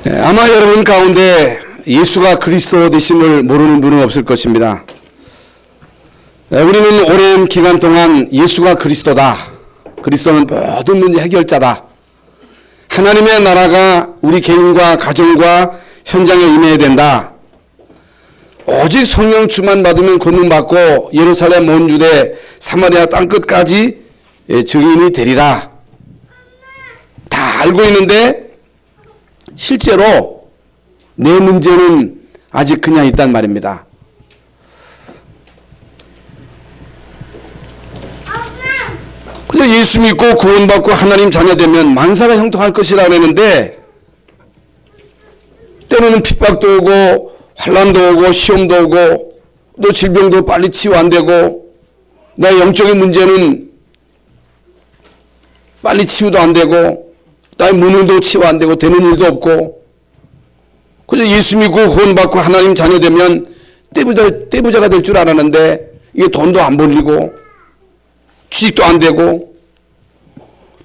아마 여러분 가운데 예수가 그리스도 되심을 모르는 분은 없을 것입니다. 우리는 오랜 기간 동안 예수가 그리스도다. 그리스도는 모든 문제 해결자다. 하나님의 나라가 우리 개인과 가정과 현장에 임해야 된다. 오직 성령 충만 받으면 권능받고 예루살렘 온 유대 사마리아 땅끝까지 증인이 되리라. 다 알고 있는데 실제로 내 문제는 아직 그냥 있단 말입니다. 그냥 예수 믿고 구원받고 하나님 자녀 되면 만사가 형통할 것이라 그랬는데 때로는 핍박도 오고 환난도 오고 시험도 오고 또 질병도 빨리 치유 안 되고 나의 영적인 문제는 빨리 치유도 안 되고 나의 무능도 치유 안 되고 되는 일도 없고 그저 예수 믿고 구원받고 하나님 자녀 되면 떼부자가 될 줄 알았는데 이게 돈도 안 벌리고 취직도 안 되고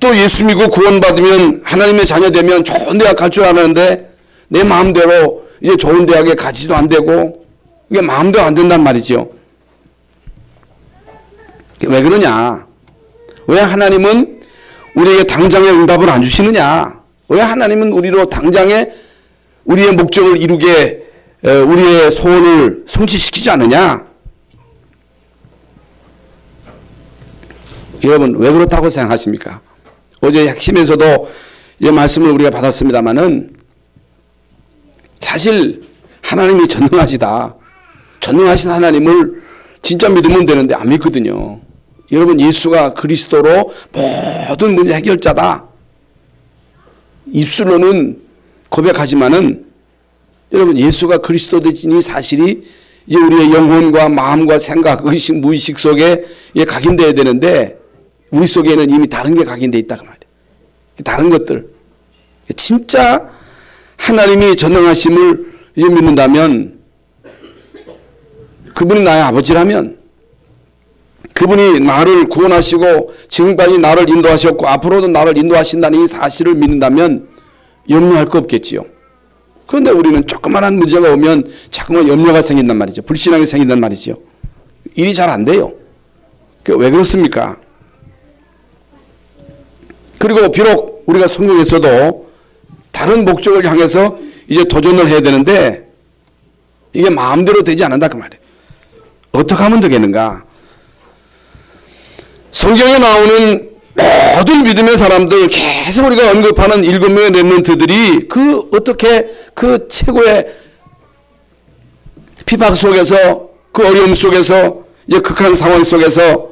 또 예수 믿고 구원받으면 하나님의 자녀 되면 좋은 대학 갈 줄 알았는데 내 마음대로 이제 좋은 대학에 가지도 안 되고 이게 마음대로 안 된단 말이죠. 왜 그러냐? 왜 하나님은 우리에게 당장의 응답을 안 주시느냐? 왜 하나님은 우리로 당장에 우리의 목적을 이루게 우리의 소원을 성취시키지 않느냐? 여러분 왜 그렇다고 생각하십니까? 어제 핵심에서도 이 말씀을 우리가 받았습니다마는 사실 하나님이 전능하시다. 전능하신 하나님을 진짜 믿으면 되는데 안 믿거든요. 여러분 예수가 그리스도로 모든 문제 해결자다. 입술로는 고백하지만은 여러분 예수가 그리스도 되시니 사실이 이제 우리의 영혼과 마음과 생각, 의식, 무의식 속에 각인되어야 되는데 우리 속에는 이미 다른 게 각인되어 있다 그 말이에요. 다른 것들. 진짜 하나님이 전능하심을 믿는다면 그분이 나의 아버지라면 그분이 나를 구원하시고 지금까지 나를 인도하셨고 앞으로도 나를 인도하신다는 이 사실을 믿는다면 염려할 거 없겠지요. 그런데 우리는 조그만한 문제가 오면 자꾸만 염려가 생긴단 말이죠. 불신앙이 생긴단 말이죠. 일이 잘 안 돼요. 왜 그렇습니까? 그리고 비록 우리가 성경에서도 다른 목적을 향해서 이제 도전을 해야 되는데 이게 마음대로 되지 않는다 그 말이에요. 어떻게 하면 되겠는가? 성경에 나오는 모든 믿음의 사람들 계속 우리가 언급하는 7명의 렘넌트들이 어떻게 그 최고의 핍박 속에서 그 어려움 속에서 이제 극한 상황 속에서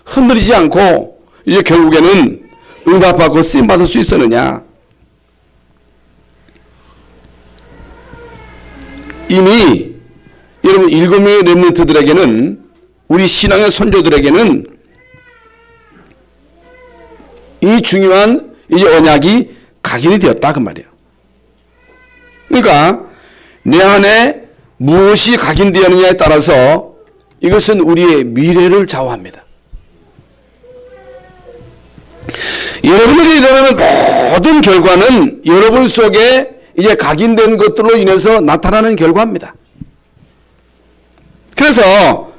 흔들리지 않고 이제 결국에는 응답받고 쓰임받을 수 있었느냐? 이미 여러분 7명의 렘넌트들에게는 우리 신앙의 선조들에게는 이 중요한 이제 언약이 각인이 되었다 그 말이에요. 그러니까 내 안에 무엇이 각인되었느냐에 따라서 이것은 우리의 미래를 좌우합니다. 여러분들이 일어나는 모든 결과는 여러분 속에 이제 각인된 것들로 인해서 나타나는 결과입니다. 그래서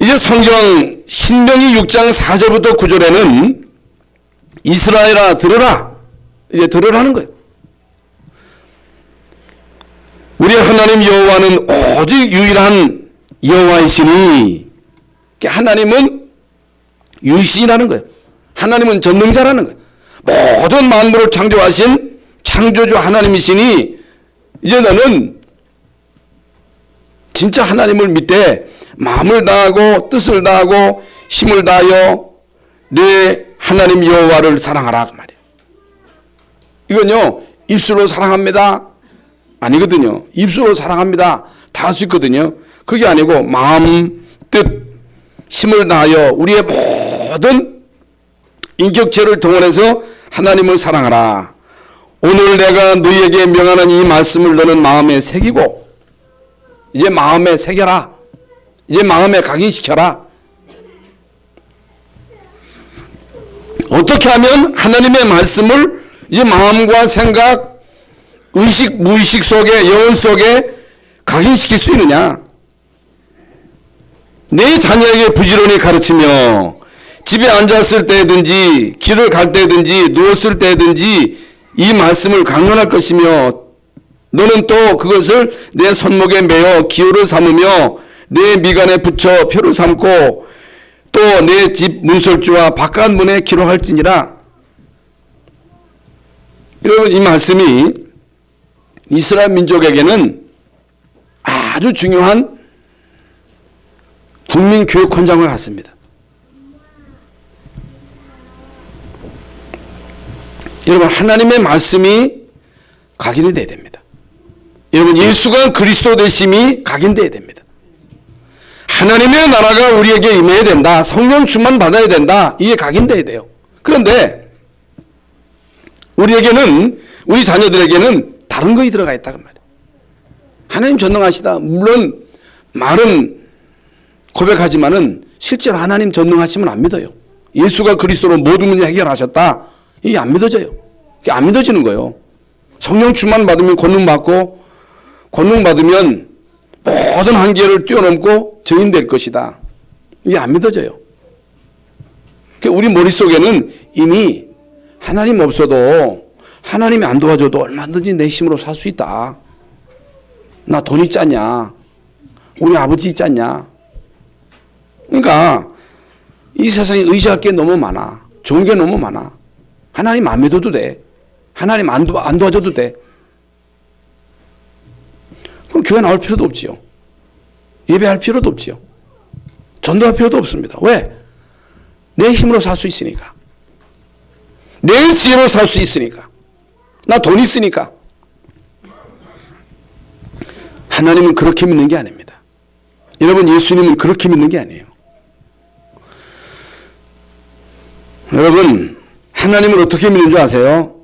이제 성경 신명기 6장 4절부터 9절에는 이스라엘아 들으라. 이제 들으라는 거예요. 우리 하나님 여호와는 오직 유일한 여호와이시니 하나님은 유일신이라는 거예요. 하나님은 전능자라는 거예요. 모든 만물을 창조하신 창조주 하나님이시니 이제 너는 진짜 하나님을 믿되 마음을 다하고 뜻을 다하고 힘을 다하여 내 하나님 여호와를 사랑하라 그 말이에요. 이건요 입술로 사랑합니다 아니거든요. 입술로 사랑합니다 다 할 수 있거든요. 그게 아니고 마음, 뜻, 힘을 다하여 우리의 모든 인격체를 동원해서 하나님을 사랑하라. 오늘 내가 너희에게 명하는 이 말씀을 너는 마음에 새기고 이제 마음에 새겨라. 이제 마음에 각인시켜라. 어떻게 하면 하나님의 말씀을 이제 마음과 생각, 의식, 무의식 속에, 영혼 속에 각인시킬 수 있느냐? 내 자녀에게 부지런히 가르치며 집에 앉았을 때든지 길을 갈 때든지 누웠을 때든지 이 말씀을 강론할 것이며 너는 또 그것을 내 손목에 매어 기호를 삼으며 내 미간에 붙여 표를 삼고 또 내 집 문설주와 바깥 문에 기록할지니라. 여러분, 이 말씀이 이스라엘 민족에게는 아주 중요한 국민교육 헌장과 같습니다. 여러분, 하나님의 말씀이 각인이 돼야 됩니다. 여러분, 예수가 그리스도 되심이 각인돼야 됩니다. 하나님의 나라가 우리에게 임해야 된다. 성령 충만 받아야 된다. 이게 각인돼야 돼요. 그런데 우리에게는, 우리 자녀들에게는 다른 것이 들어가 있다고 말이에요. 하나님 전능하시다. 물론 말은 고백하지만은 실제로 하나님 전능하시면 안 믿어요. 예수가 그리스도로 모든 문제 해결하셨다. 이게 안 믿어져요. 이게 안 믿어지는 거예요. 성령 충만 받으면 권능 받고, 권능 받으면 모든 한계를 뛰어넘고 증인될 것이다. 이게 안 믿어져요. 우리 머릿속에는 이미 하나님 없어도, 하나님이 안 도와줘도 얼마든지 내 힘으로 살 수 있다. 나 돈 있지 않냐? 우리 아버지 있지 않냐? 그러니까 이 세상에 의지할 게 너무 많아. 좋은 게 너무 많아. 하나님 안 믿어도 돼. 하나님 안 도와줘도 돼. 그럼 교회 나올 필요도 없지요. 예배할 필요도 없지요. 전도할 필요도 없습니다. 왜? 내 힘으로 살 수 있으니까. 내 지혜로 살 수 있으니까. 나 돈 있으니까. 하나님은 그렇게 믿는 게 아닙니다. 여러분, 예수님은 그렇게 믿는 게 아니에요. 여러분, 하나님을 어떻게 믿는 줄 아세요?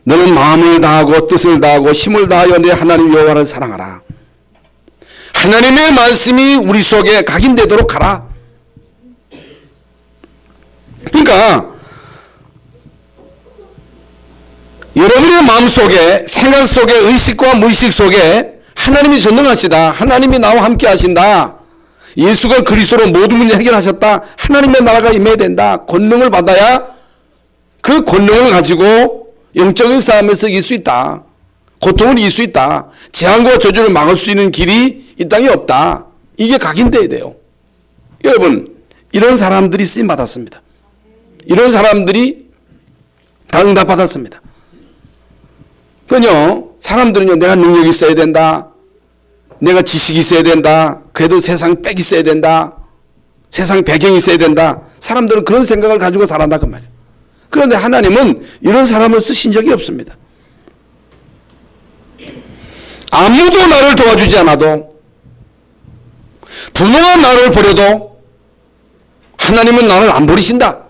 너는 마음을 다하고 뜻을 다하고 힘을 다하여 내 하나님 여호와를 사랑하라. 하나님의 말씀이 우리 속에 각인되도록 하라. 그러니까 여러분의 마음속에, 생각 속에, 의식과 무의식 속에 하나님이 전능하시다. 하나님이 나와 함께 하신다. 예수가 그리스도로 모든 문제 해결하셨다. 하나님의 나라가 임해야 된다. 권능을 받아야 그 권능을 가지고 영적인 싸움에서 이길 수 있다. 고통을 이길 수 있다. 재앙과 저주를 막을 수 있는 길이 이 땅에 없다. 이게 각인돼야 돼요. 여러분, 이런 사람들이 쓰임 받았습니다. 이런 사람들이 다 응답 받았습니다. 그건요, 사람들은요, 내가 능력이 있어야 된다. 내가 지식이 있어야 된다. 그래도 세상 빽이 있어야 된다. 세상 배경이 있어야 된다. 사람들은 그런 생각을 가지고 살아간다 그 말이에요. 그런데 하나님은 이런 사람을 쓰신 적이 없습니다. 아무도 나를 도와주지 않아도, 부모가 나를 버려도 하나님은 나를 안 버리신다.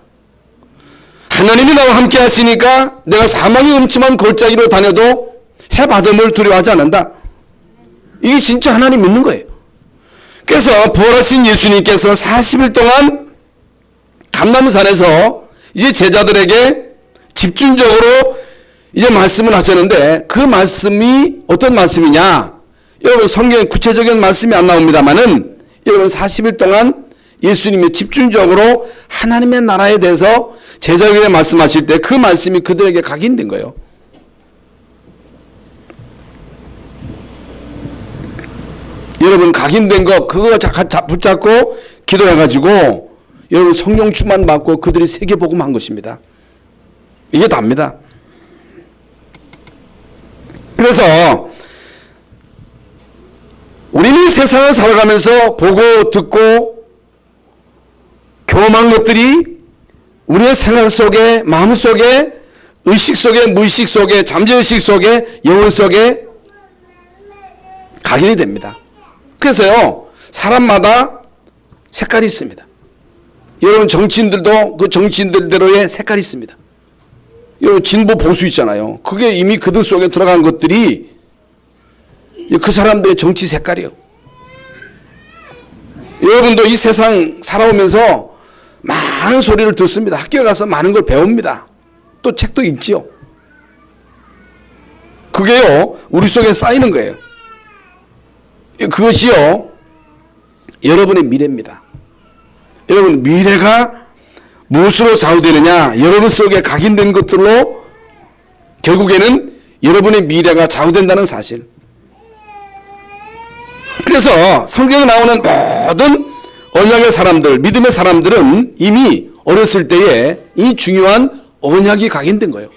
하나님이 나와 함께 하시니까 내가 사망의 음침한 골짜기로 다녀도 해받음을 두려워하지 않는다. 이게 진짜 하나님 믿는 거예요. 그래서 부활하신 예수님께서 40일 동안 감람산에서 이제 제자들에게 집중적으로 이제 말씀을 하셨는데, 그 말씀이 어떤 말씀이냐? 여러분, 성경에 구체적인 말씀이 안 나옵니다만은 여러분, 40일 동안 예수님이 집중적으로 하나님의 나라에 대해서 제자들에게 말씀하실 때 그 말씀이 그들에게 각인된 거예요. 여러분, 각인된 거 그거 붙잡고 기도해가지고 여러분 성령 충만 받고 그들이 세계복음한 것입니다. 이게 답니다. 그래서 우리는 세상을 살아가면서 보고 듣고 경험한 것들이 우리의 생각 속에, 마음 속에, 의식 속에, 무의식 속에, 잠재의식 속에, 영혼 속에 각인이 됩니다. 그래서요, 사람마다 색깔이 있습니다. 여러분, 정치인들도 그 정치인들대로의 색깔이 있습니다. 여러분, 진보 보수 있잖아요. 그게 이미 그들 속에 들어간 것들이 그 사람들의 정치 색깔이에요. 여러분도 이 세상 살아오면서 많은 소리를 듣습니다. 학교에 가서 많은 걸 배웁니다. 또 책도 읽지요. 그게요, 우리 속에 쌓이는 거예요. 그것이요, 여러분의 미래입니다. 여러분, 미래가 무엇으로 좌우되느냐? 여러분 속에 각인된 것들로 결국에는 여러분의 미래가 좌우된다는 사실. 그래서 성경에 나오는 모든 언약의 사람들, 믿음의 사람들은 이미 어렸을 때에 이 중요한 언약이 각인된 거예요.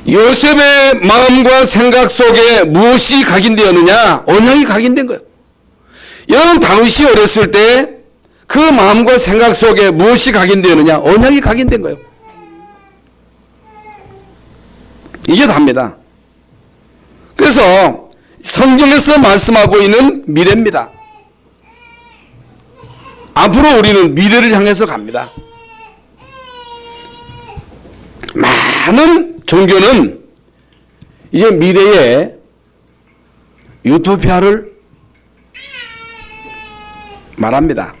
요셉의 마음과 생각 속에 무엇이 각인되었느냐? 언약이 각인된 거예요. 여러분, 다윗이 어렸을 때 그 마음과 생각 속에 무엇이 각인되었느냐? 언약이 각인된 거예요. 이게 답니다. 그래서 성경에서 말씀하고 있는 미래입니다. 앞으로 우리는 미래를 향해서 갑니다. 많은 종교는 이제 미래에 유토피아를 말합니다.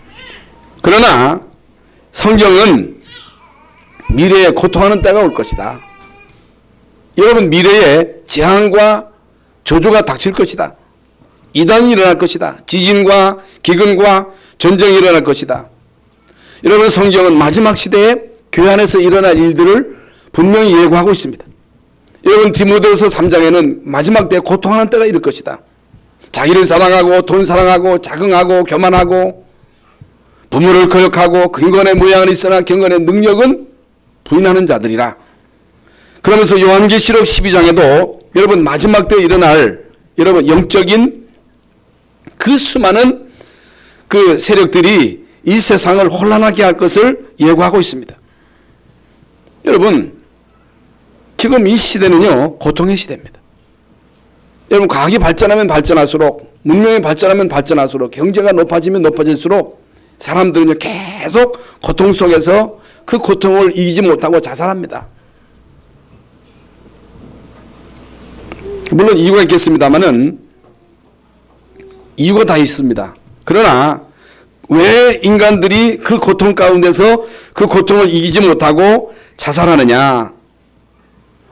그러나 성경은 미래에 고통하는 때가 올 것이다. 여러분, 미래에 재앙과 저주가 닥칠 것이다. 이단이 일어날 것이다. 지진과 기근과 전쟁이 일어날 것이다. 여러분, 성경은 마지막 시대에 교회 안에서 일어날 일들을 분명히 예고하고 있습니다. 여러분, 디모데후서 3장에는 마지막 때에 고통하는 때가 이를 것이다. 자기를 사랑하고 돈 사랑하고 자긍하고 교만하고 부모를 거역하고 경건의 모양은 있으나 경건의 능력은 부인하는 자들이라. 그러면서 요한계시록 12장에도 여러분, 마지막 때에 일어날 여러분 영적인 그 수많은 그 세력들이 이 세상을 혼란하게 할 것을 예고하고 있습니다. 여러분, 지금 이 시대는요, 고통의 시대입니다. 여러분, 과학이 발전하면 발전할수록, 문명이 발전하면 발전할수록, 경제가 높아지면 높아질수록 사람들은요, 계속 고통 속에서 그 고통을 이기지 못하고 자살합니다. 물론 이유가 있겠습니다만은 이유가 다 있습니다. 그러나 왜 인간들이 그 고통 가운데서 그 고통을 이기지 못하고 자살하느냐?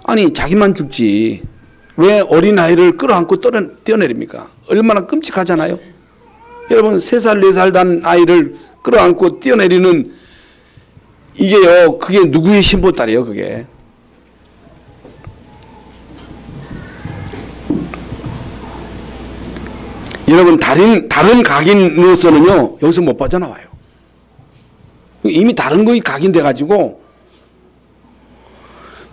아니, 자기만 죽지 왜 어린아이를 끌어안고 뛰어내립니까? 얼마나 끔찍하잖아요. 여러분, 3살 4살 단 아이를 끌어안고 뛰어내리는 이게요, 그게 누구의 신보딸이에요? 그게 여러분, 다른 각인으로서는요, 여기서 못 빠져나와요. 이미 다른 것이 각인돼 가지고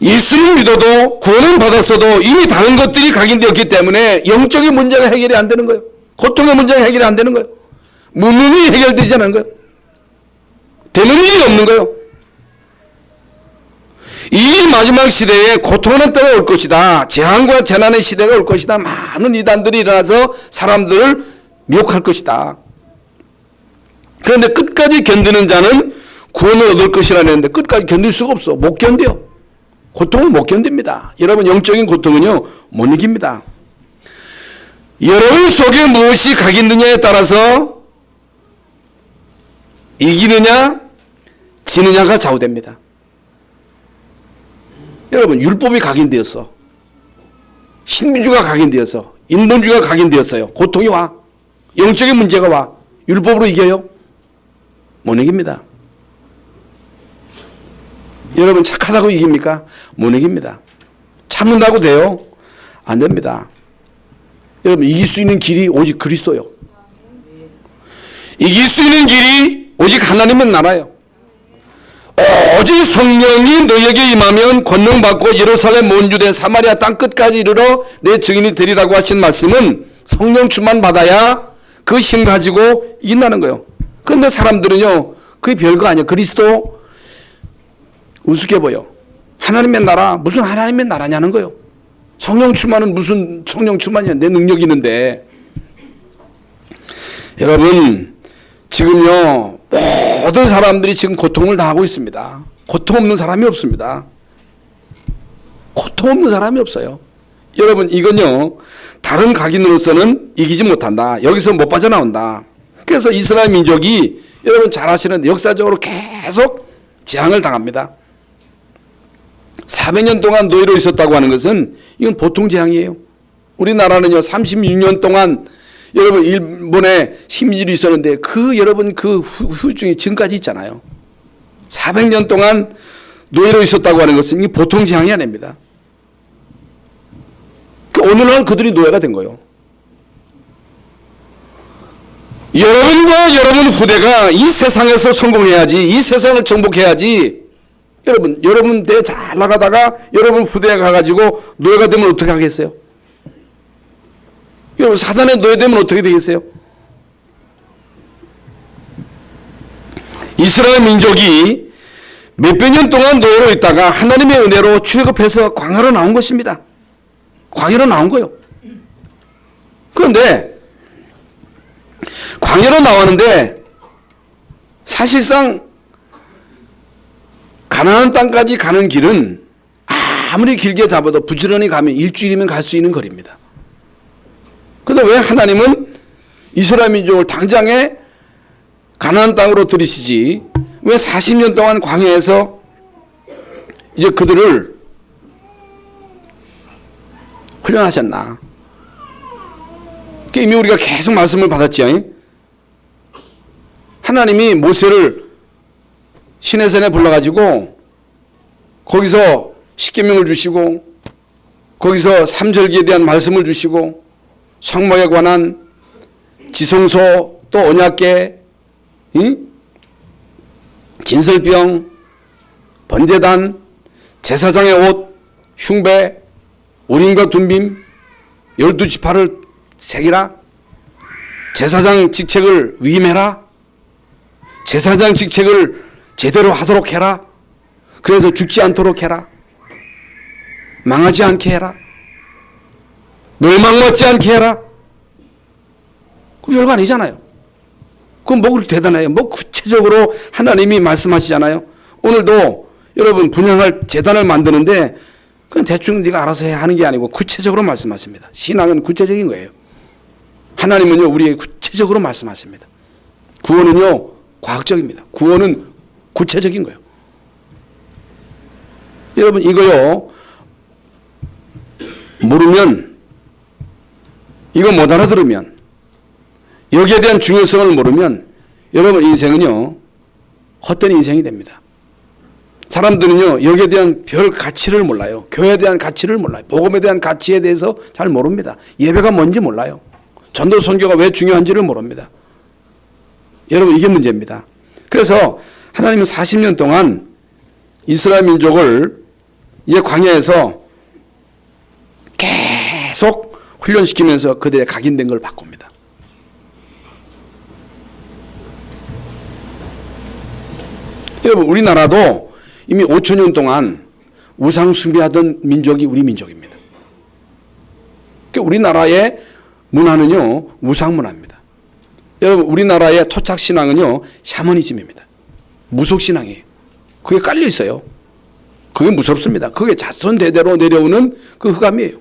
예수를 믿어도 구원은 받았어도 이미 다른 것들이 각인되었기 때문에 영적인 문제가 해결이 안 되는 거예요. 고통의 문제가 해결이 안 되는 거예요. 문문이 해결되지 않는 거예요. 되는 일이 없는 거예요. 이 마지막 시대에 고통하는 때가 올 것이다. 재앙과 재난의 시대가 올 것이다. 많은 이단들이 일어나서 사람들을 미혹할 것이다. 그런데 끝까지 견디는 자는 구원을 얻을 것이라 했는데 끝까지 견딜 수가 없어. 못 견뎌요. 고통을 못 견딥니다. 여러분, 영적인 고통은요, 못 이깁니다. 여러분 속에 무엇이 각인느냐에 따라서 이기느냐 지느냐가 좌우됩니다. 여러분, 율법이 각인되었어. 신민주가 각인되었어. 인본주의가 각인되었어요. 고통이 와. 영적인 문제가 와. 율법으로 이겨요? 못 이깁니다. 여러분, 착하다고 이깁니까? 못 이깁니다. 참는다고 돼요? 안 됩니다. 여러분, 이길 수 있는 길이 오직 그리스도요. 이길 수 있는 길이 오직 하나님의 나라요. 오직 성령이 너에게 임하면 권능받고 예루살렘 온 유대 사마리아 땅 끝까지 이르러 내 증인이 되리라고 하신 말씀은 성령 충만 받아야 그 힘 가지고 이긴다는 거예요. 그런데 사람들은요, 그게 별거 아니에요. 그리스도 우습게 보여. 하나님의 나라, 무슨 하나님의 나라냐는 거예요. 성령 충만은 무슨 성령 충만이야. 내 능력이 있는데. 여러분, 지금요, 모든 사람들이 지금 고통을 당하고 있습니다. 고통 없는 사람이 없습니다. 고통 없는 사람이 없어요. 여러분, 이건요, 다른 각인으로서는 이기지 못한다. 여기서 못 빠져나온다. 그래서 이스라엘 민족이 여러분 잘 아시는 역사적으로 계속 재앙을 당합니다. 400년 동안 노예로 있었다고 하는 것은 이건 보통 재앙이에요. 우리나라는요 36년 동안 여러분 일본에 식민지로 있었는데 그 여러분 그 후유증이 지금까지 있잖아요. 400년 동안 노예로 있었다고 하는 것은 이게 보통 재앙이 아닙니다. 오늘날 그들이 노예가 된 거예요. 여러분과 여러분 후대가 이 세상에서 성공해야지, 이 세상을 정복해야지. 여러분 때 잘 나가다가 여러분 후대에 가가지고 노예가 되면 어떻게 하겠어요? 여러분 사단의 노예되면 어떻게 되겠어요? 이스라엘 민족이 몇백 년 동안 노예로 있다가 하나님의 은혜로 출애굽해서 광야로 나온 것입니다. 광야로 나온 거예요. 그런데 광야로 나왔는데 사실상 가나안 땅까지 가는 길은 아무리 길게 잡아도 부지런히 가면 일주일이면 갈 수 있는 거리입니다. 그런데 왜 하나님은 이스라엘 민족을 당장에 가나안 땅으로 들이시지 왜 40년 동안 광야에서 이제 그들을 훈련하셨나? 이미 우리가 계속 말씀을 받았지요. 하나님이 모세를 시내산에 불러가지고 거기서 십계명을 주시고 거기서 삼절기에 대한 말씀을 주시고 성막에 관한 지성소 또 언약궤 진설병 번제단 제사장의 옷 흉배 우림과 둠빔 12지파를 새기라 제사장 직책을 위임해라 제사장 직책을 제대로 하도록 해라 그래서 죽지 않도록 해라 망하지 않게 해라 멸망받지 않게 해라 그 별거 아니잖아요. 그건 뭐 그렇게 대단해요. 뭐 구체적으로 하나님이 말씀하시잖아요. 오늘도 여러분 분향할 제단을 만드는데 그냥 대충 네가 알아서 해야 하는 게 아니고 구체적으로 말씀하십니다. 신앙은 구체적인 거예요. 하나님은요 우리에게 구체적으로 말씀하십니다. 구원은요 과학적입니다. 구원은 구체적인 거예요. 여러분 이거요 모르면 이거 못 알아들으면 여기에 대한 중요성을 모르면 여러분 인생은요 헛된 인생이 됩니다. 사람들은요 여기에 대한 별 가치를 몰라요. 교회에 대한 가치를 몰라요. 복음에 대한 가치에 대해서 잘 모릅니다. 예배가 뭔지 몰라요. 전도 선교가 왜 중요한지를 모릅니다. 여러분 이게 문제입니다. 그래서 하나님은 40년 동안 이스라엘 민족을 이 광야에서 계속 훈련시키면서 그들의 각인된 걸 바꿉니다. 여러분 우리나라도 이미 5,000년 동안 우상 숭배하던 민족이 우리 민족입니다. 그러니까 우리나라의 문화는요 우상 문화입니다. 여러분 우리나라의 토착 신앙은요 샤머니즘입니다. 무속 신앙이에요. 그게 깔려 있어요. 그게 무섭습니다. 그게 자손 대대로 내려오는 그 흑암이에요.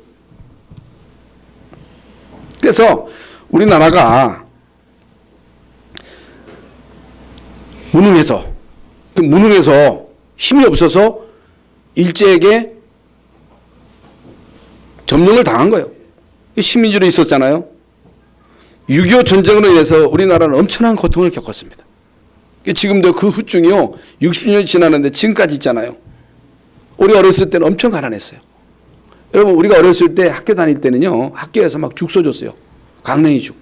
그래서 우리나라가 무능해서 힘이 없어서 일제에게 점령을 당한 거예요. 식민지로 있었잖아요. 6.25 전쟁으로 인해서 우리나라는 엄청난 고통을 겪었습니다. 지금도 그 후증이요 60년이 지났는데 지금까지 있잖아요. 우리 어렸을 때는 엄청 가난했어요. 여러분 우리가 어렸을 때 학교 다닐 때는요 학교에서 막 죽 써줬어요. 강냉이 죽.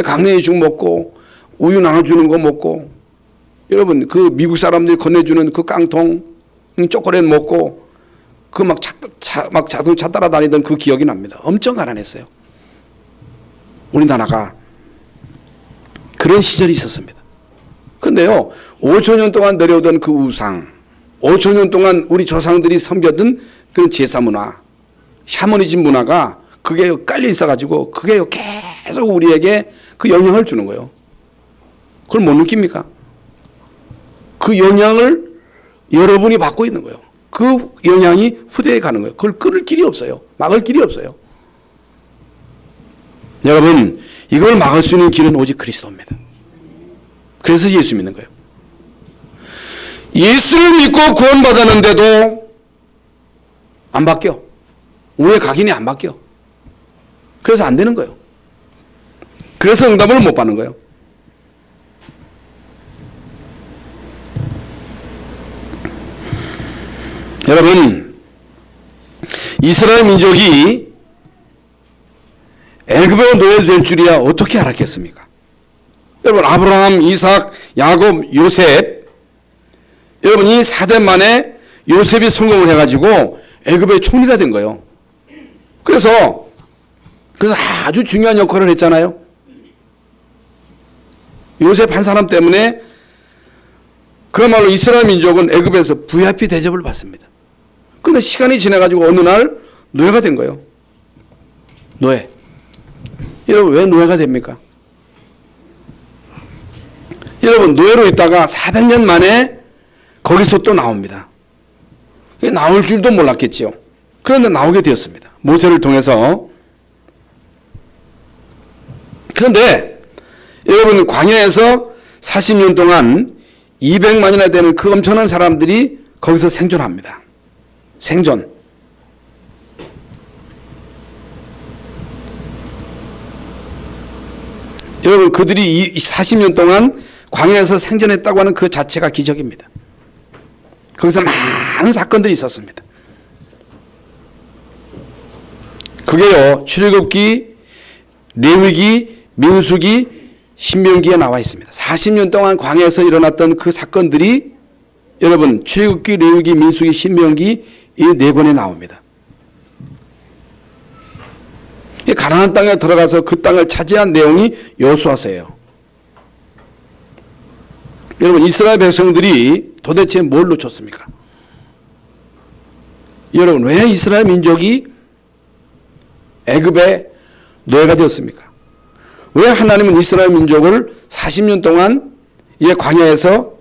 강냉이 죽 먹고 우유 나눠주는 거 먹고 여러분 그 미국 사람들이 건네주는 그 깡통 초콜릿 먹고 그 막 자동차 따라다니던 그 기억이 납니다. 엄청 가난했어요. 우리나라가 그런 시절이 있었습니다. 그런데요 5,000년 동안 내려오던 그 우상 5,000년 동안 우리 조상들이 섬겼던 그런 제사 문화 샤머니즘 문화가 그게 깔려 있어가지고 그게 계속 우리에게 그 영향을 주는 거예요. 그걸 못 느낍니까? 그 영향을 여러분이 받고 있는 거예요. 그 영향이 후대에 가는 거예요. 그걸 끊을 길이 없어요. 막을 길이 없어요. 여러분 이걸 막을 수 있는 길은 오직 그리스도입니다. 그래서 예수 믿는 거예요. 예수를 믿고 구원받았는데도 안 바뀌어. 왜 각인이 안 바뀌어? 그래서 안 되는 거예요. 그래서 응답을 못 받는 거예요. 여러분, 이스라엘 민족이 애굽에 노예될 줄이야 어떻게 알았겠습니까? 여러분, 아브라함, 이삭, 야곱, 요셉, 여러분 이 4대 만에 요셉이 성공을 해가지고 애굽의 총리가 된 거예요. 그래서 아주 중요한 역할을 했잖아요. 요셉 한 사람 때문에 그야말로 이스라엘 민족은 애굽에서 VIP 대접을 받습니다. 그런데 시간이 지나가지고 어느 날 노예가 된 거예요. 노예. 여러분, 왜 노예가 됩니까? 여러분, 노예로 있다가 400년 만에 거기서 또 나옵니다. 나올 줄도 몰랐겠지요. 그런데 나오게 되었습니다. 모세를 통해서. 그런데 여러분, 광야에서 40년 동안 200만이나 되는 그 엄청난 사람들이 거기서 생존합니다. 생존. 여러분, 그들이 40년 동안 광야에서 생존했다고 하는 그 자체가 기적입니다. 거기서 많은 사건들이 있었습니다. 그게요, 출애굽기, 레위기, 민수기, 신명기에 나와 있습니다. 40년 동안 광야에서 일어났던 그 사건들이 여러분 출애굽기, 레위기, 민수기, 신명기 이 4권에 나옵니다. 이 가나안 땅에 들어가서 그 땅을 차지한 내용이 여호수아서예요. 여러분, 이스라엘 백성들이 도대체 뭘 놓쳤습니까? 여러분, 왜 이스라엘 민족이 애굽의 노예가 되었습니까? 왜 하나님은 이스라엘 민족을 40년 동안 이 광야에서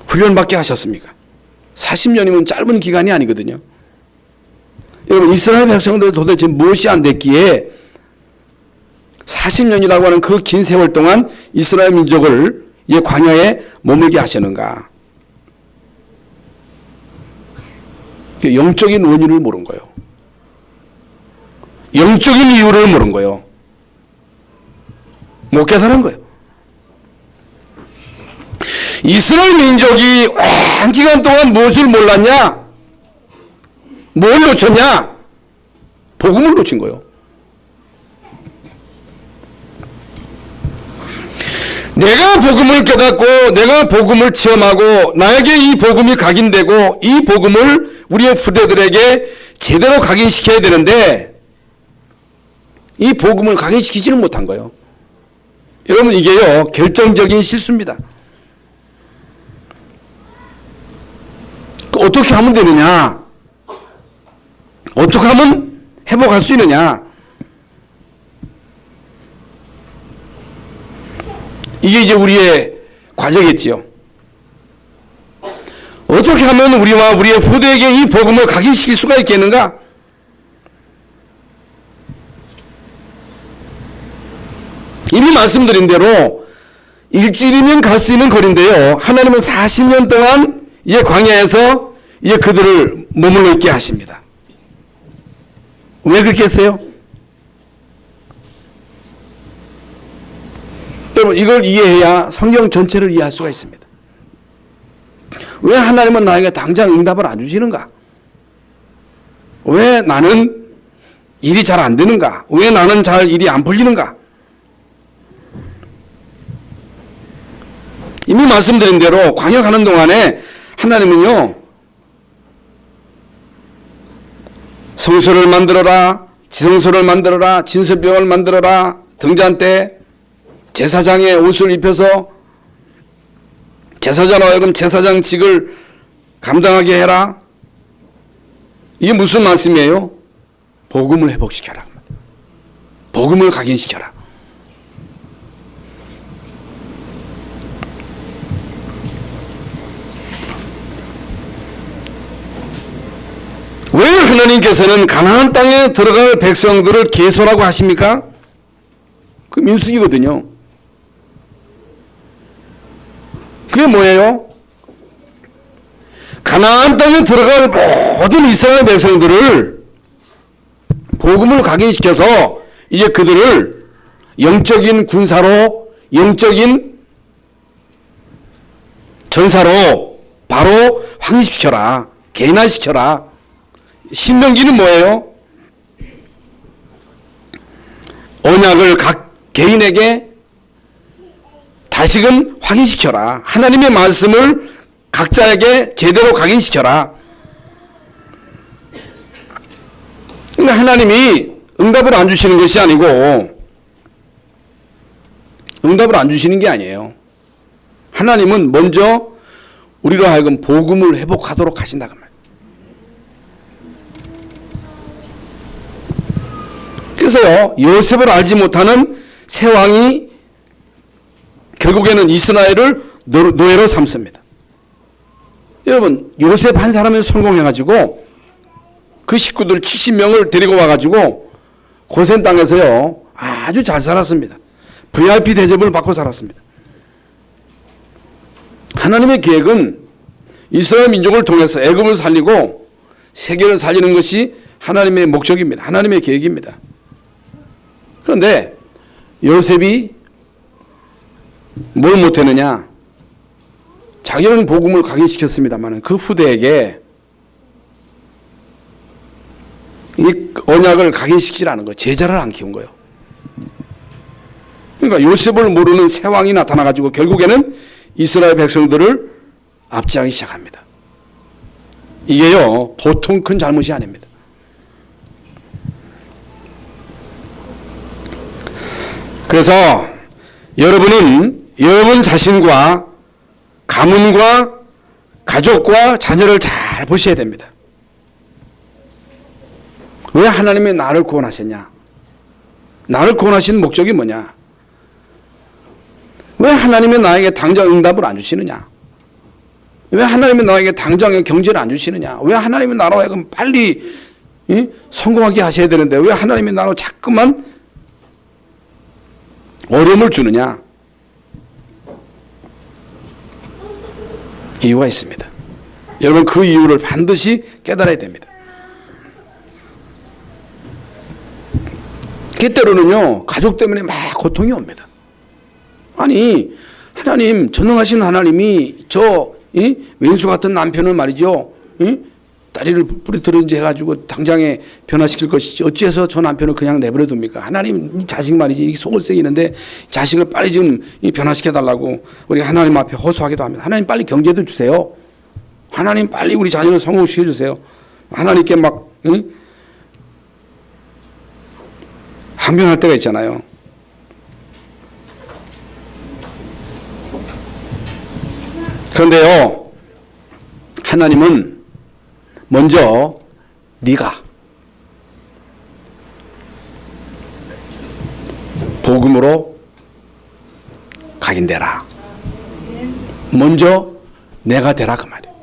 훈련받게 하셨습니까? 40년이면 짧은 기간이 아니거든요. 여러분, 이스라엘 백성들 도대체 무엇이 안 됐기에 40년이라고 하는 그 긴 세월 동안 이스라엘 민족을 이 광야에 머물게 하시는가? 영적인 원인을 모른 거예요. 영적인 이유를 모른 거예요. 못 깨달은 거예요. 이스라엘 민족이 오랜 기간 동안 무엇을 몰랐냐? 뭘 놓쳤냐? 복음을 놓친 거예요. 내가 복음을 깨닫고 내가 복음을 체험하고 나에게 이 복음이 각인되고 이 복음을 우리의 후대들에게 제대로 각인시켜야 되는데 이 복음을 각인시키지는 못한 거예요. 여러분, 이게요 결정적인 실수입니다. 어떻게 하면 되느냐? 어떻게 하면 회복할 수 있느냐? 이게 이제 우리의 과제겠지요. 어떻게 하면 우리와 우리의 후대에게 이 복음을 각인시킬 수가 있겠는가? 이미 말씀드린 대로 일주일이면 갈 수 있는 거리인데요. 하나님은 40년 동안 이 광야에서 이제 그들을 머물러 있게 하십니다. 왜 그렇게 했어요? 여러분, 이걸 이해해야 성경 전체를 이해할 수가 있습니다. 왜 하나님은 나에게 당장 응답을 안 주시는가? 왜 나는 일이 잘 안 되는가? 왜 나는 잘 일이 안 풀리는가? 이미 말씀드린 대로 광야 가는 동안에 하나님은요, 성소를 만들어라, 지성소를 만들어라, 진설병을 만들어라, 등잔대, 제사장의 옷을 입혀서 제사장 하여금 제사장직을 감당하게 해라. 이게 무슨 말씀이에요? 복음을 회복시켜라. 복음을 각인시켜라. 왜 하나님께서는 가나안 땅에 들어갈 백성들을 계소라고 하십니까? 그 민수기거든요. 그게 뭐예요? 가나안 땅에 들어갈 모든 이스라엘 백성들을 복음을 각인시켜서 이제 그들을 영적인 군사로, 영적인 전사로 바로 확립시켜라. 개인화시켜라. 신명기는 뭐예요? 언약을 각 개인에게 다시금 확인시켜라. 하나님의 말씀을 각자에게 제대로 각인시켜라. 근데 하나님이 응답을 안 주시는 것이 아니고, 응답을 안 주시는 게 아니에요. 하나님은 먼저 우리로 하여금 복음을 회복하도록 하신다고 말이에요. 그래서요, 요셉을 알지 못하는 새 왕이 결국에는 이스라엘을 노예로 삼습니다. 여러분, 요셉 한 사람이 성공해가지고 그 식구들 70명을 데리고 와가지고 고센 땅에서요 아주 잘 살았습니다. VIP 대접을 받고 살았습니다. 하나님의 계획은 이스라엘 민족을 통해서 애굽을 살리고 세계를 살리는 것이 하나님의 목적입니다. 하나님의 계획입니다. 그런데 요셉이 뭘 못했느냐? 자기는 복음을 각인시켰습니다만 그 후대에게 이 언약을 각인시키지 않은 거예요. 제자를 안 키운 거예요. 그러니까 요셉을 모르는 새 왕이 나타나가지고 결국에는 이스라엘 백성들을 압제하기 시작합니다. 이게요 보통 큰 잘못이 아닙니다. 그래서 여러분은 여러분 자신과 가문과 가족과 자녀를 잘 보셔야 됩니다. 왜 하나님이 나를 구원하셨냐? 나를 구원하신 목적이 뭐냐? 왜 하나님이 나에게 당장 응답을 안 주시느냐? 왜 하나님이 나에게 당장 경제를 안 주시느냐? 왜 하나님이 나로 하여금 빨리 성공하게 하셔야 되는데 왜 하나님이 나로 자꾸만 어려움을 주느냐? 이유가 있습니다. 여러분 그 이유를 반드시 깨달아야 됩니다. 때로는요 가족 때문에 막 고통이 옵니다. 아니 하나님, 전능하신 하나님이 저 왼수 같은 남편을 말이죠, 다리를 부러뜨린지 해가지고 당장에 변화시킬 것이지 어찌해서 저 남편을 그냥 내버려 둡니까? 하나님, 이 자식 말이지 이 속을 새기는데 자식을 빨리 좀 변화시켜 달라고 우리 하나님 앞에 호소하기도 합니다. 하나님 빨리 경제도 주세요. 하나님 빨리 우리 자녀를 성공시켜 주세요. 하나님께 막 항변할 때가 있잖아요. 그런데요, 하나님은 먼저 네가 복음으로 각인되라. 먼저 내가 되라 그 말이에요.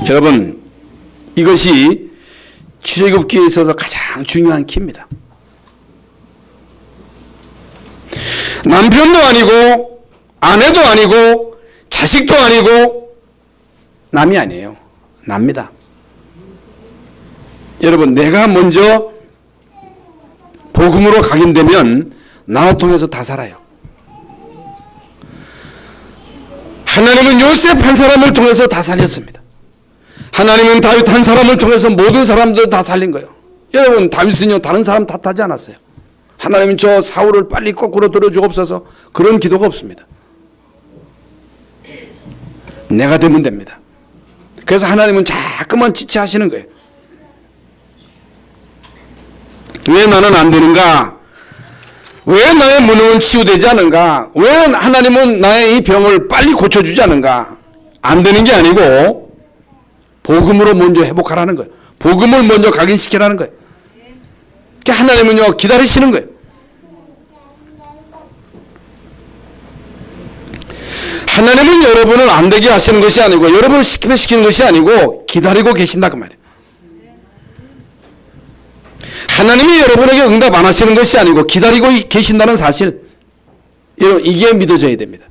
여러분, 이것이 출애굽기에 있어서 가장 중요한 키입니다. 남편도 아니고 아내도 아니고 자식도 아니고 남이 아니에요. 납니다. 여러분, 내가 먼저 복음으로 각인되면 나를 통해서 다 살아요. 하나님은 요셉 한 사람을 통해서 다 살렸습니다. 하나님은 다윗 한 사람을 통해서 모든 사람들 다 살린 거예요. 여러분, 다윗은요 다른 사람 탓하지 않았어요. 하나님은 저 사울을 빨리 거꾸로 들어주옵소서, 그런 기도가 없습니다. 내가 되면 됩니다. 그래서 하나님은 자꾸만 지체하시는 거예요. 왜 나는 안 되는가? 왜 나의 무능은 치유되지 않은가? 왜 하나님은 나의 이 병을 빨리 고쳐주지 않은가? 안 되는 게 아니고 복음으로 먼저 회복하라는 거예요. 복음을 먼저 각인시키라는 거예요. 그러니까 하나님은요 기다리시는 거예요. 하나님은 여러분을 안 되게 하시는 것이 아니고 여러분을 시키는 것이 아니고 기다리고 계신다 그 말이에요. 하나님이 여러분에게 응답 안 하시는 것이 아니고 기다리고 계신다는 사실, 이게 믿어져야 됩니다.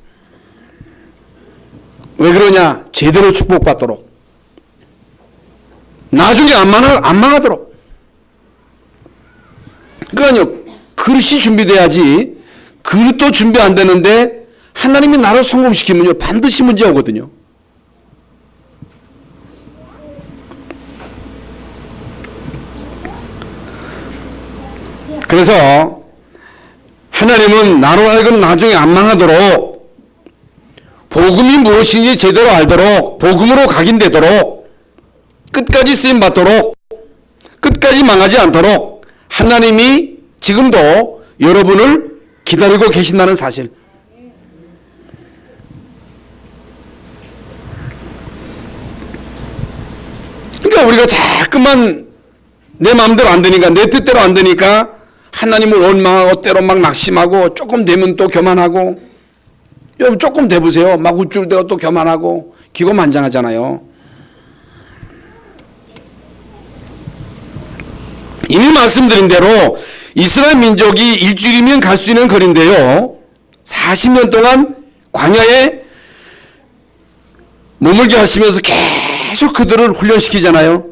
왜 왜 그러냐? 제대로 축복받도록. 나중에 안 망하도록. 그러니까요, 그릇이 준비돼야지. 그릇도 준비 안 되는데 하나님이 나를 성공시키면요, 반드시 문제 오거든요. 그래서 하나님은 나로 하여금 나중에 안 망하도록, 복음이 무엇인지 제대로 알도록, 복음으로 각인되도록, 끝까지 쓰임받도록, 끝까지 망하지 않도록 하나님이 지금도 여러분을 기다리고 계신다는 사실. 그러니까 우리가 자꾸만 내 마음대로 안 되니까, 내 뜻대로 안 되니까 하나님을 원망하고 때로 막 낙심하고, 조금 되면 또 교만하고. 여러분 조금 돼보세요. 막 우쭐대고 또 교만하고 기고만장하잖아요. 이미 말씀드린 대로 이스라엘 민족이 일주일이면 갈 수 있는 거리인데요, 40년 동안 광야에 머물게 하시면서 계속 그들을 훈련시키잖아요.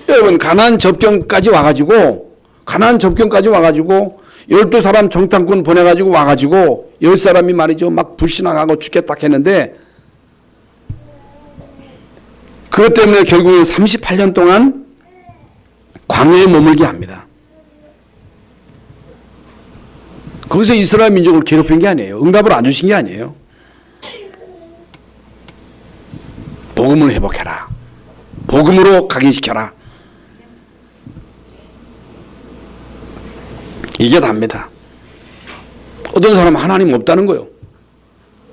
여러분 가나안 접경까지 와가지고 12사람 정탐꾼 보내가지고 와가지고 10사람이 말이죠, 막 불신앙하고 죽겠다 했는데, 그것 때문에 결국엔 38년 동안 광야에 머물게 합니다. 거기서 이스라엘 민족을 괴롭힌 게 아니에요. 응답을 안 주신 게 아니에요. 복음을 회복해라. 복음으로 각인시켜라. 이게 답니다. 어떤 사람은 하나님 없다는 거예요.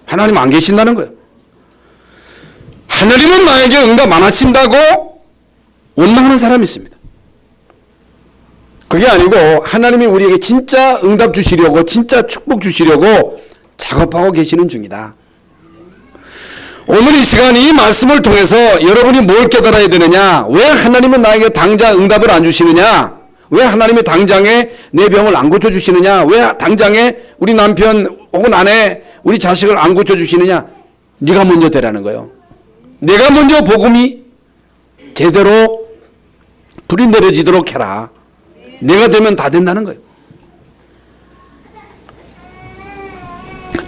하나님 안 계신다는 거예요. 하나님은 나에게 응답 안 하신다고 원망하는 사람이 있습니다. 그게 아니고 하나님이 우리에게 진짜 응답 주시려고, 진짜 축복 주시려고 작업하고 계시는 중이다. 오늘 이 시간 이 말씀을 통해서 여러분이 뭘 깨달아야 되느냐? 왜 하나님은 나에게 당장 응답을 안 주시느냐? 왜 하나님이 당장에 내 병을 안 고쳐주시느냐? 왜 당장에 우리 남편 혹은 아내, 우리 자식을 안 고쳐주시느냐? 네가 먼저 되라는 거예요. 내가 먼저 복음이 제대로 불이 내려지도록 해라. 내가 되면 다 된다는 거예요.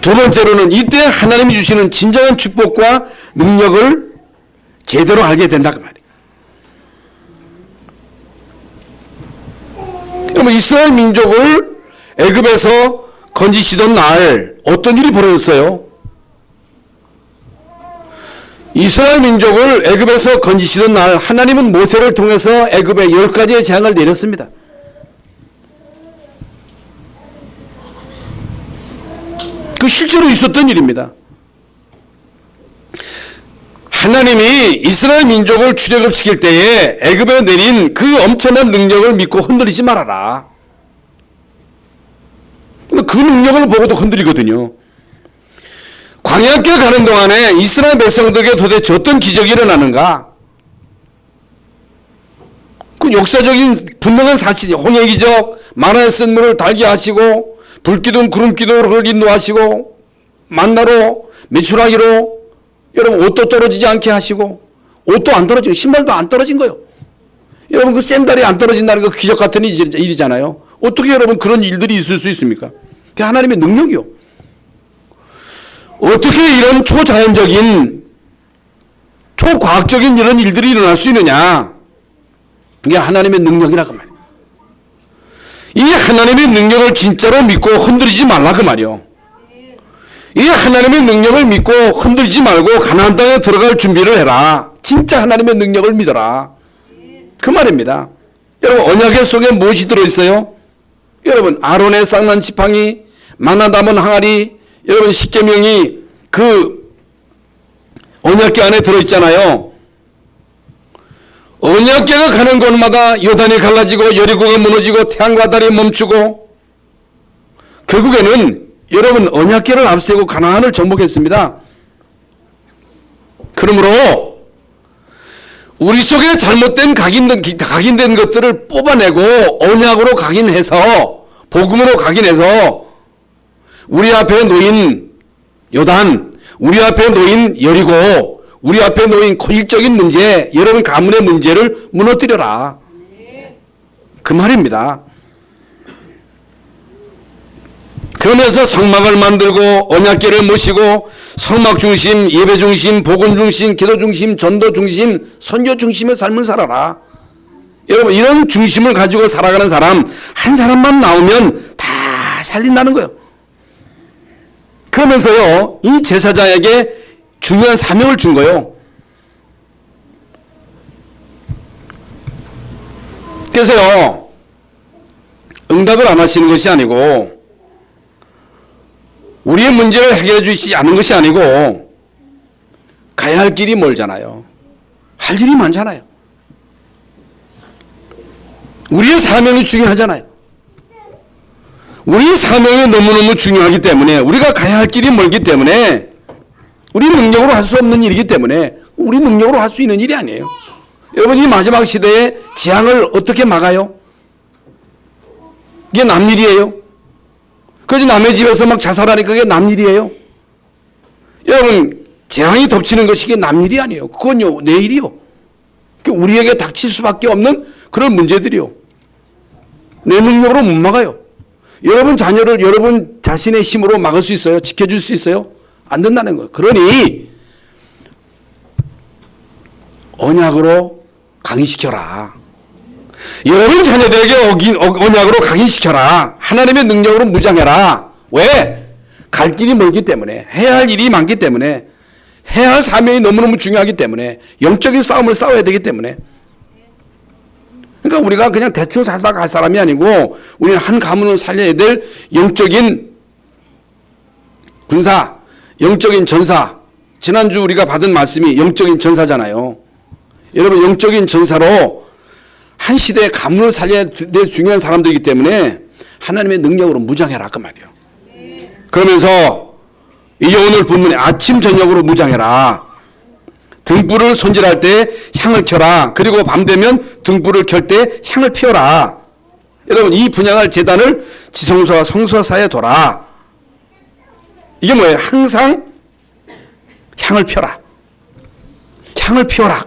두 번째로는 이때 하나님이 주시는 진정한 축복과 능력을 제대로 알게 된다 그 말이에요. 그러면 이스라엘 민족을 애굽에서 건지시던 날 어떤 일이 벌어졌어요? 이스라엘 민족을 애굽에서 건지시던 날 하나님은 모세를 통해서 애굽에 10가지의 재앙을 내렸습니다. 그 실제로 있었던 일입니다. 하나님이 이스라엘 민족을 출애굽시킬 때에 애굽에 내린 그 엄청난 능력을 믿고 흔들리지 말아라. 그 능력을 보고도 흔들리거든요. 광야길 가는 동안에 이스라엘 백성들에게 도대체 어떤 기적이 일어나는가? 그 역사적인 분명한 사실이, 홍해 기적, 만화에 쓴 물을 달게 하시고, 불기둥 구름기둥을 인도하시고, 만나로 메추라기로 여러분 옷도 떨어지지 않게 하시고, 옷도 안 떨어지고 신발도 안 떨어진 거예요. 여러분 그 샌들이 안 떨어진다는 거 기적 같은 일이잖아요. 어떻게 여러분 그런 일들이 있을 수 있습니까? 그게 하나님의 능력이요. 어떻게 이런 초자연적인, 초과학적인 이런 일들이 일어날 수 있느냐? 이게 하나님의 능력이라고 말이에요. 이 하나님의 능력을 진짜로 믿고 흔들리지 말라 그 말이요. 이 하나님의 능력을 믿고 흔들리지 말고 가나안 땅에 들어갈 준비를 해라. 진짜 하나님의 능력을 믿어라. 그 말입니다. 여러분 언약의 속에 무엇이 들어있어요? 여러분 아론의 쌍난 지팡이, 만나 담은 항아리, 여러분 십계명이 그 언약궤 안에 들어있잖아요. 언약궤가 가는 곳마다 요단이 갈라지고 여리고가 무너지고 태양과 달이 멈추고, 결국에는 여러분 언약궤를 앞세우고 가나안을 정복했습니다. 그러므로 우리 속에 잘못된 각인된 것들을 뽑아내고 언약으로 각인해서, 복음으로 각인해서 우리 앞에 놓인 요단, 우리 앞에 놓인 여리고 우리 앞에 놓인 고질적인 문제, 여러분 가문의 문제를 무너뜨려라. 그 말입니다. 그러면서 성막을 만들고 언약궤를 모시고 성막 중심, 예배 중심, 복음 중심, 기도 중심, 전도 중심, 선교 중심의 삶을 살아라. 여러분 이런 중심을 가지고 살아가는 사람 한 사람만 나오면 다 살린다는 거예요. 그러면서요 이 제사장에게 중요한 사명을 준 거예요. 그래서요 응답을 안 하시는 것이 아니고 우리의 문제를 해결해 주시지 않은 것이 아니고 가야 할 길이 멀잖아요. 할 일이 많잖아요. 우리의 사명이 중요하잖아요. 우리의 사명이 너무너무 중요하기 때문에 우리가 가야 할 길이 멀기 때문에 우리 능력으로 할 수 없는 일이기 때문에 우리 능력으로 할 수 있는 일이 아니에요. 여러분 이 마지막 시대에 재앙을 어떻게 막아요? 이게 남 일이에요? 그래서 남의 집에서 막 자살하니까 그게 남 일이에요? 여러분 재앙이 덮치는 것이 이게 남 일이 아니에요. 그건요 내 일이요. 우리에게 닥칠 수밖에 없는 그런 문제들이요. 내 능력으로 못 막아요. 여러분 자녀를 여러분 자신의 힘으로 막을 수 있어요? 지켜줄 수 있어요? 안 된다는 거예요. 그러니 언약으로 강인시켜라. 여러분 자녀들에게 언약으로 강인시켜라. 하나님의 능력으로 무장해라. 왜? 갈 길이 멀기 때문에, 해야 할 일이 많기 때문에, 해야 할 사명이 너무너무 중요하기 때문에, 영적인 싸움을 싸워야 되기 때문에. 그러니까 우리가 그냥 대충 살다 갈 사람이 아니고 우리는 한 가문을 살려야 될 영적인 군사, 영적인 전사. 지난주 우리가 받은 말씀이 영적인 전사잖아요. 여러분 영적인 전사로 한 시대의 가문을 살려야 될 중요한 사람들이기 때문에 하나님의 능력으로 무장해라 그 말이에요. 그러면서 이제 오늘 본문에 아침 저녁으로 무장해라. 등불을 손질할 때 향을 켜라. 그리고 밤 되면 등불을 켤 때 향을 피워라. 여러분 이 분향할 제단을 지성소와 성소 사이에 둬라. 이게 뭐예요? 항상 향을 펴라. 향을 피워라.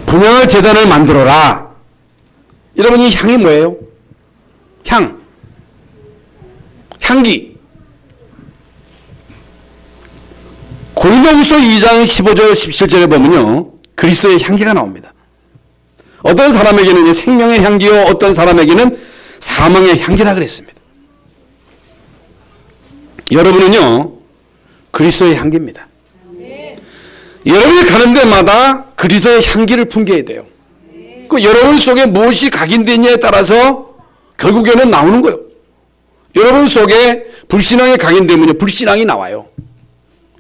분향할 제단을 만들어라. 여러분 이 향이 뭐예요? 향. 향기. 고린도후서 2장 15절 17절에 보면요. 그리스도의 향기가 나옵니다. 어떤 사람에게는 생명의 향기요 어떤 사람에게는 사망의 향기라 그랬습니다. 여러분은요. 그리스도의 향기입니다. 여러분이 가는 데마다 그리스도의 향기를 풍겨야 돼요. 그 여러분 속에 무엇이 각인되냐에 따라서 결국에는 나오는 거예요. 여러분 속에 불신앙이 각인되면요. 불신앙이 나와요.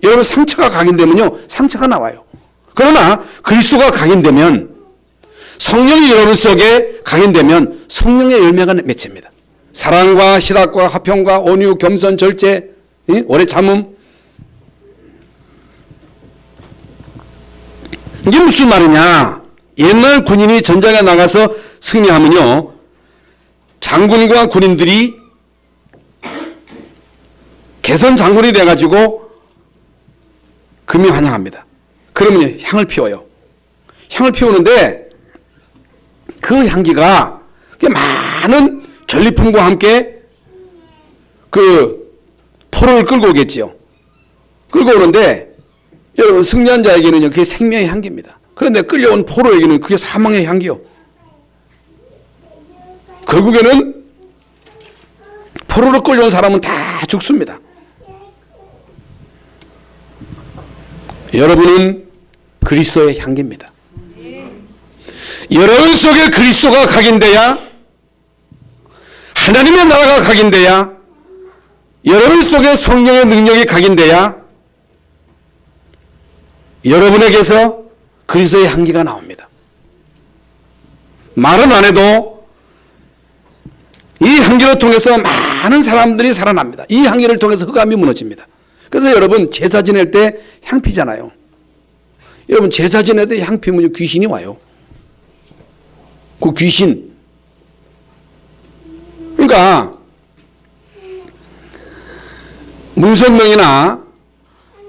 여러분 상처가 각인되면요. 상처가 나와요. 그러나 그리스도가 각인되면 성령이 여러분 속에 각인되면 성령의 열매가 맺힙니다. 사랑과 희락과 화평과 온유 겸손 절제 오래 참음. 이게 무슨 말이냐. 옛날 군인이 전장에 나가서 승리하면요. 장군과 군인들이 개선 장군이 돼가지고 금이 환영합니다. 그러면 향을 피워요. 향을 피우는데 그 향기가 많은 전리품과 함께 그 포로를 끌고 오겠지요. 끌고 오는데 여러분 승리한 자에게는요 그게 생명의 향기입니다. 그런데 끌려온 포로에게는 그게 사망의 향기요. 결국에는 포로로 끌려온 사람은 다 죽습니다. 여러분은 그리스도의 향기입니다. 여러분 속에 그리스도가 각인돼야 하나님의 나라가 각인돼야 여러분 속에 성령의 능력이 각인돼야 여러분에게서 그리스도의 향기가 나옵니다. 말은 안 해도 이 향기를 통해서 많은 사람들이 살아납니다. 이 향기를 통해서 흑암이 무너집니다. 그래서 여러분 제사 지낼 때 향 피잖아요. 여러분 제사 지낼 때 향 피면 귀신이 와요. 그 귀신. 그러니까 문선명이나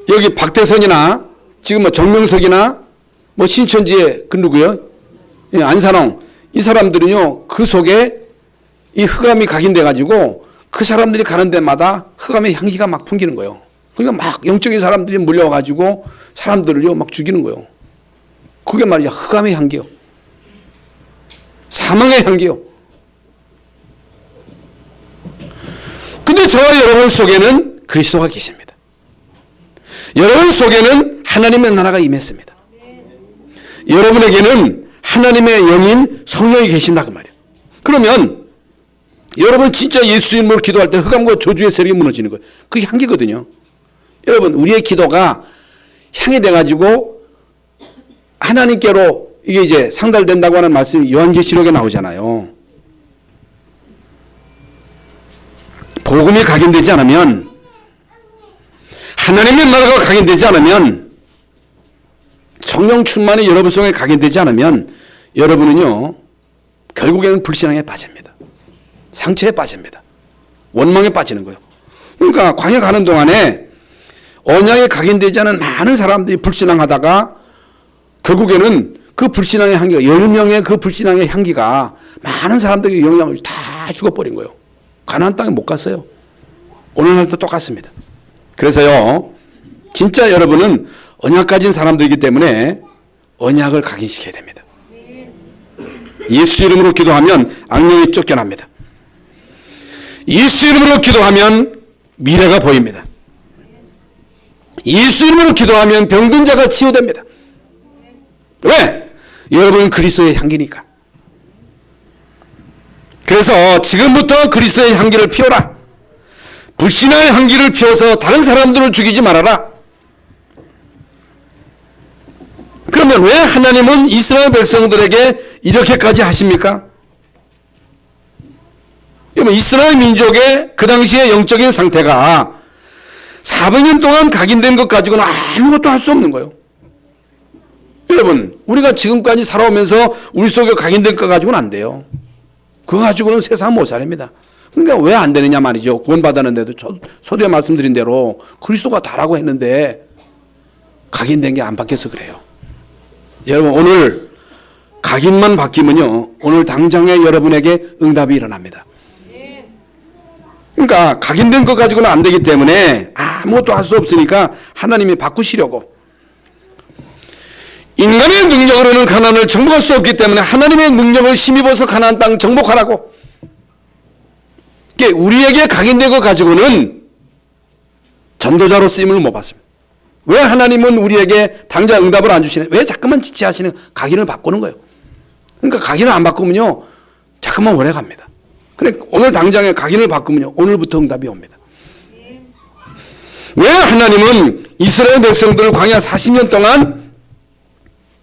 여기 박태선이나 지금 뭐 정명석이나 뭐 신천지에 그 누구요? 예, 안산홍 이 사람들은요 그 속에 이 흑암이 각인돼 가지고 그 사람들이 가는 데마다 흑암의 향기가 막 풍기는 거예요. 그러니까 막 영적인 사람들이 몰려와 가지고 사람들을요 막 죽이는 거예요. 그게 말이야 흑암의 향기요. 사망의 향기요. 근데 저와 여러분 속에는 그리스도가 계십니다. 여러분 속에는 하나님의 나라가 임했습니다. 여러분에게는 하나님의 영인 성령이 계신다 그 말이에요. 그러면 여러분 진짜 예수 이름으로 기도할 때 흑암과 저주의 세력이 무너지는 거예요. 그게 향기거든요. 여러분 우리의 기도가 향이 돼가지고 하나님께로 이게 이제 상달된다고 하는 말씀이 요한계시록에 나오잖아요. 복음이 각인되지 않으면 하나님의 나라가 각인되지 않으면 성령 충만이 여러분 속에 각인되지 않으면 여러분은요 결국에는 불신앙에 빠집니다. 상처에 빠집니다. 원망에 빠지는 거예요. 그러니까 광야 가는 동안에 언약에 각인되지 않은 많은 사람들이 불신앙하다가 결국에는 그 불신앙의 향기가 10명의 그 불신앙의 향기가 많은 사람들에게 영향을 다 죽어버린 거예요. 가나안 땅에 못 갔어요. 오늘날도 똑같습니다. 그래서요 진짜 여러분은 언약 가진 사람들이기 때문에 언약을 각인시켜야 됩니다. 예수 이름으로 기도하면 악령이 쫓겨납니다. 예수 이름으로 기도하면 미래가 보입니다. 예수 이름으로 기도하면 병든 자가 치유됩니다. 왜? 여러분은 그리스도의 향기니까. 그래서 지금부터 그리스도의 향기를 피워라. 불신의 향기를 피워서 다른 사람들을 죽이지 말아라. 그러면 왜 하나님은 이스라엘 백성들에게 이렇게까지 하십니까? 여러분 이스라엘 민족의 그 당시의 영적인 상태가 400년 동안 각인된 것 가지고는 아무것도 할 수 없는 거예요. 여러분 우리가 지금까지 살아오면서 우리 속에 각인된 것 가지고는 안 돼요. 그거 가지고는 세상 못 살립니다. 그러니까 왜 안 되느냐 말이죠. 구원받았는데도 서두에 말씀드린 대로 그리스도가 다라고 했는데 각인된 게 안 바뀌어서 그래요. 여러분 오늘 각인만 바뀌면요 오늘 당장에 여러분에게 응답이 일어납니다. 그러니까 각인된 것 가지고는 안 되기 때문에 아무것도 할 수 없으니까 하나님이 바꾸시려고 인간의 능력으로는 가나안을 정복할 수 없기 때문에 하나님의 능력을 힘입어서 가나안 땅 정복하라고. 우리에게 각인된 것 가지고는 전도자로 쓰임을 못 받습니다. 왜 하나님은 우리에게 당장 응답을 안 주시냐? 왜 자꾸만 지체하시는 각인을 바꾸는 거예요. 그러니까 각인을 안 바꾸면요 자꾸만 오래 갑니다. 그래 오늘 당장에 각인을 바꾸면요 오늘부터 응답이 옵니다. 왜 하나님은 이스라엘 백성들을 광야 40년 동안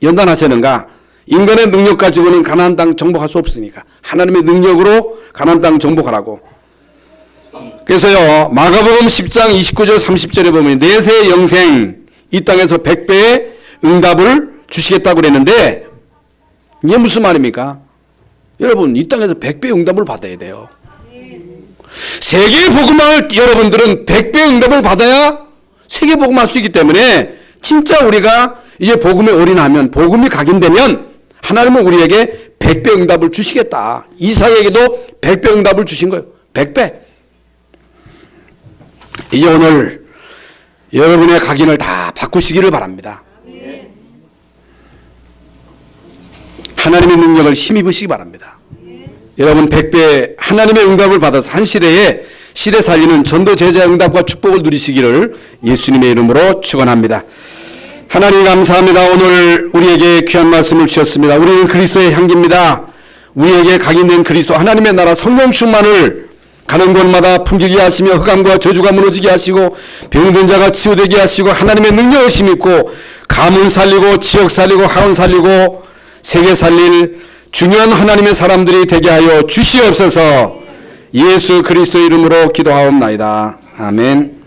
연단하셨는가? 인간의 능력 가지고는 가나안 땅 정복할 수 없으니까 하나님의 능력으로 가나안 땅 정복하라고. 그래서요 마가복음 10장 29절 30절에 보면 내세 영생 이 땅에서 100배의 응답을 주시겠다고 그랬는데 이게 무슨 말입니까? 여러분 이 땅에서 100배의 응답을 받아야 돼요. 세계 복음할 여러분들은 100배의 응답을 받아야 세계 복음할 수 있기 때문에 진짜 우리가 이제 복음에 올인하면 복음이 각인되면 하나님은 우리에게 100배 응답을 주시겠다. 이삭에게도 100배 응답을 주신 거예요. 100배. 이제 오늘 여러분의 각인을 다 바꾸시기를 바랍니다. 하나님의 능력을 힘입으시기 바랍니다. 여러분 100배 하나님의 응답을 받아서 한 시대에 시대 살리는 전도 제자 응답과 축복을 누리시기를 예수님의 이름으로 축원합니다. 하나님 감사합니다. 오늘 우리에게 귀한 말씀을 주셨습니다. 우리는 그리스도의 향기입니다. 우리에게 각인된 그리스도 하나님의 나라 성령 충만을 가는 곳마다 풍기게 하시며 흑암과 저주가 무너지게 하시고 병든 자가 치유되게 하시고 하나님의 능력을 힘입고 가문 살리고 지역 살리고 하원 살리고 세계 살릴 중요한 하나님의 사람들이 되게 하여 주시옵소서. 예수 그리스도 이름으로 기도하옵나이다. 아멘.